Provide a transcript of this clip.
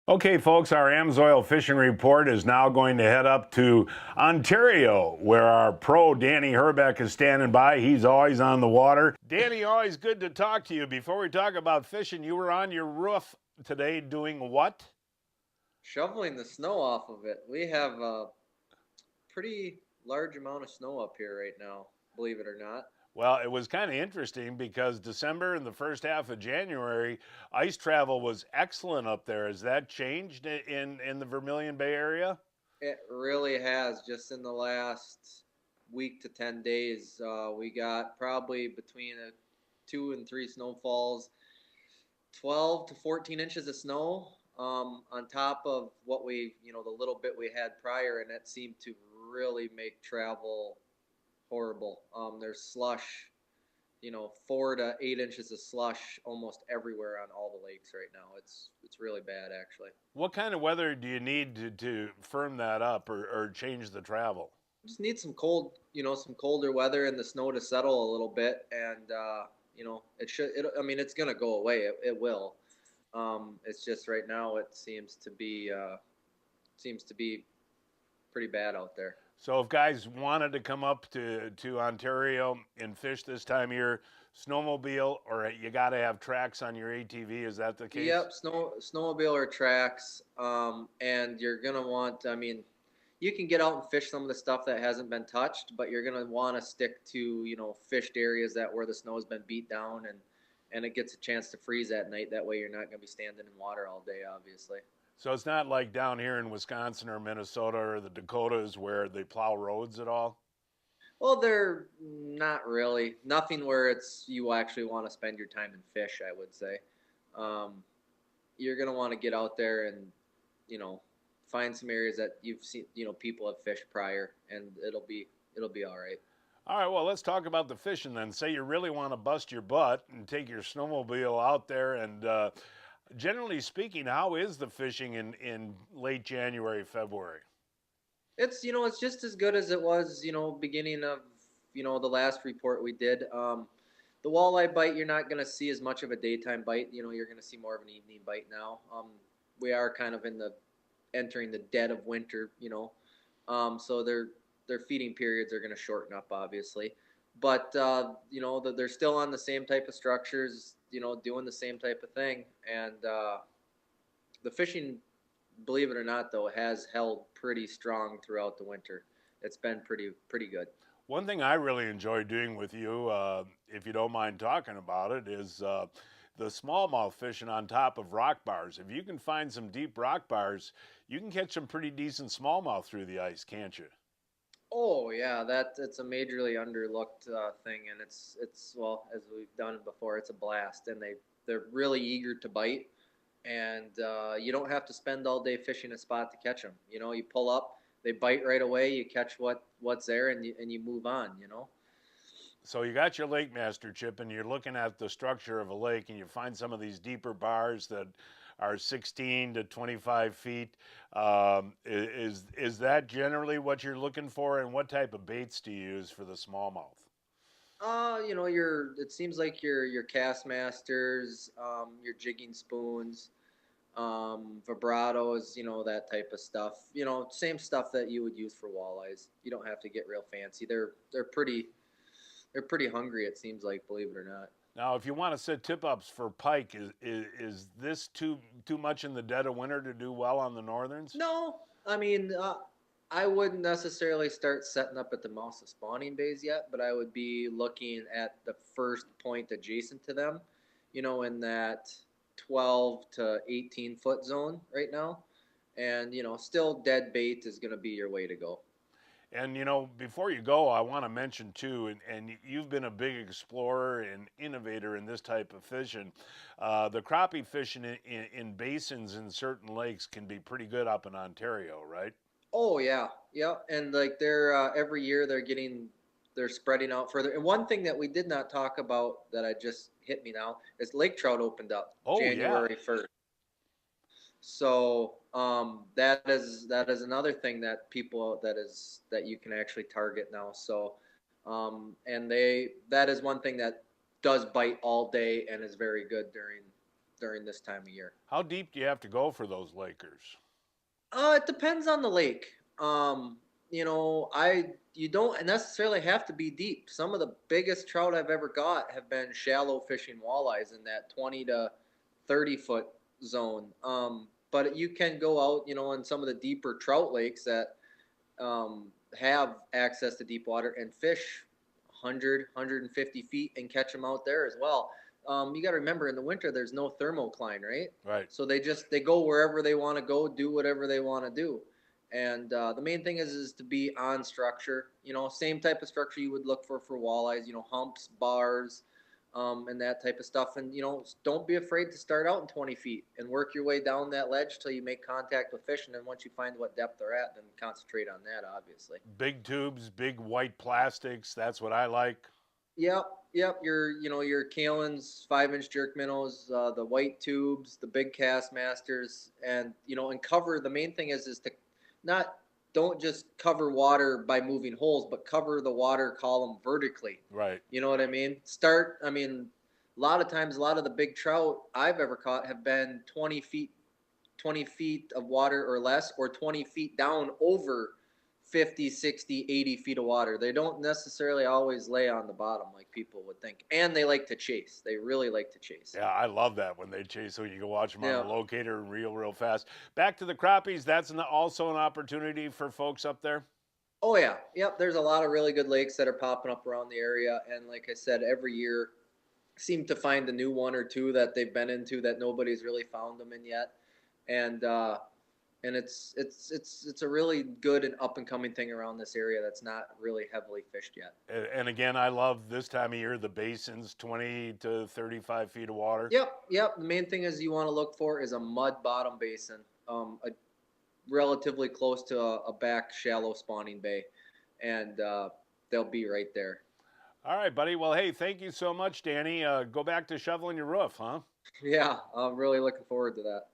Okay, folks, our AMSOIL Fishing Report is now going to head up to Ontario, where our pro Danny Herbeck is standing by. He's always on the water. Danny, always good to talk to you. Before we talk about fishing, you were on your roof today doing what? Shoveling the snow off of it. We have a pretty large amount of snow up here right now, believe it or not. Well, it was kind of interesting because December and the first half of January, ice travel was excellent up there. Has that changed in the Vermilion Bay area? It really has. Just in the last week to 10 days, we got probably between 2 and 3 snowfalls, 12 to 14 inches of snow on top of what the little bit we had prior, and that seemed to really make travel horrible. There's slush, 4 to 8 inches of slush almost everywhere on all the lakes right now. It's really bad actually. What kind of weather do you need to firm that up or change the travel? Just need some cold, some colder weather and the snow to settle a little bit, and it should. I mean, it's gonna go away. It will. It's just right now it seems to be pretty bad out there. So if guys wanted to come up to Ontario and fish this time of year, snowmobile or you got to have tracks on your ATV, is that the case? Yep, snowmobile or tracks, and you're gonna want. I mean, you can get out and fish some of the stuff that hasn't been touched, but you're gonna want to stick to fished areas that where the snow has been beat down and it gets a chance to freeze at night. That way, you're not gonna be standing in water all day, obviously. So it's not like down here in Wisconsin or Minnesota or the Dakotas where they plow roads at all. Well, they're not really nothing where it's you actually want to spend your time and fish. I would say. Um, you're gonna want to get out there and you know find some areas that you've seen people have fished prior, and it'll be all right. All right, well, let's talk about the fishing then. Say you really want to bust your butt and take your snowmobile out there. And generally speaking, how is the fishing in late January, February? It's just as good as it was beginning of the last report we did. The walleye bite, you're not going to see as much of a daytime bite. You're going to see more of an evening bite now. We are kind of in the entering the dead of winter, so their feeding periods are going to shorten up, obviously. But they're still on the same type of structures, doing the same type of thing, and the fishing, believe it or not, though, has held pretty strong throughout the winter. It's been pretty good. One thing I really enjoy doing with you, if you don't mind talking about it, is the smallmouth fishing on top of rock bars. If you can find some deep rock bars, you can catch some pretty decent smallmouth through the ice, can't you? Oh yeah, it's a majorly underlooked thing, and it's well, as we've done before, it's a blast, and they're really eager to bite, and you don't have to spend all day fishing a spot to catch them. You pull up, they bite right away, you catch what's there, and you move on. So you got your lake master chip and you're looking at the structure of a lake and you find some of these deeper bars that are 16 to 25 feet. Is that generally what you're looking for, and what type of baits do you use for the smallmouth? Your it seems like your cast masters, your jigging spoons, vibratos, that type of stuff. Same stuff that you would use for walleyes. You don't have to get real fancy. They're pretty hungry. It seems like, believe it or not. Now, if you want to set tip ups for pike, is this too much in the dead of winter to do well on the northerns? No, I mean, I wouldn't necessarily start setting up at the mouth of spawning bays yet, but I would be looking at the first point adjacent to them, in that 12 to 18 foot zone right now. And, still dead bait is going to be your way to go. And before you go, I want to mention too, and you've been a big explorer and innovator in this type of fishing. The crappie fishing in basins in certain lakes can be pretty good up in Ontario, right? Oh yeah, yeah, and like they're every year they're spreading out further. And one thing that we did not talk about that I just hit me now is lake trout opened up Oh yeah. January 1st. So that is another thing that people that you can actually target now. So and that is one thing that does bite all day and is very good during this time of year. How deep do you have to go for those Lakers? It depends on the lake. You know, you don't necessarily have to be deep. Some of the biggest trout I've ever got have been shallow fishing walleyes in that 20 to 30 foot zone. But you can go out, you know, in some of the deeper trout lakes that have access to deep water and fish 100, 150 feet and catch them out there as well. You got to remember in the winter there's no thermocline, right? Right. So they go wherever they want to go, do whatever they want to do. And the main thing is to be on structure. You know, same type of structure you would look for walleyes. You know, humps, bars, and that type of stuff. And you know, don't be afraid to start out in 20 feet and work your way down that ledge till you make contact with fish. And then once you find what depth they're at, then concentrate on that. Obviously. Big tubes, big white plastics. That's what I like. Yep, yep. Your Kalins 5-inch jerk minnows, the white tubes, the big cast masters, and and cover. The main thing is to not don't just cover water by moving holes, but cover the water column vertically. Right. You know what I mean? Start. I mean, a lot of times, a lot of the big trout I've ever caught have been 20 feet of water or less, or 20 feet down over 50, 60, 80 feet of water. They don't necessarily always lay on the bottom like people would think. And they like to chase. They really like to chase. Yeah, I love that when they chase, so you can watch them on Yeah. the locator and reel real fast. Back to the crappies. That's also an opportunity for folks up there. Oh, yeah. Yep. There's a lot of really good lakes that are popping up around the area. And like I said, every year seem to find a new one or two that they've been into that nobody's really found them in yet. And it's a really good and up and coming thing around this area that's not really heavily fished yet. And again, I love this time of year, the basins, 20 to 35 feet of water. Yep. The main thing is you want to look for is a mud bottom basin, a relatively close to a back shallow spawning bay, and they'll be right there. All right, buddy. Well, hey, thank you so much, Danny. Go back to shoveling your roof, huh? Yeah, I'm really looking forward to that.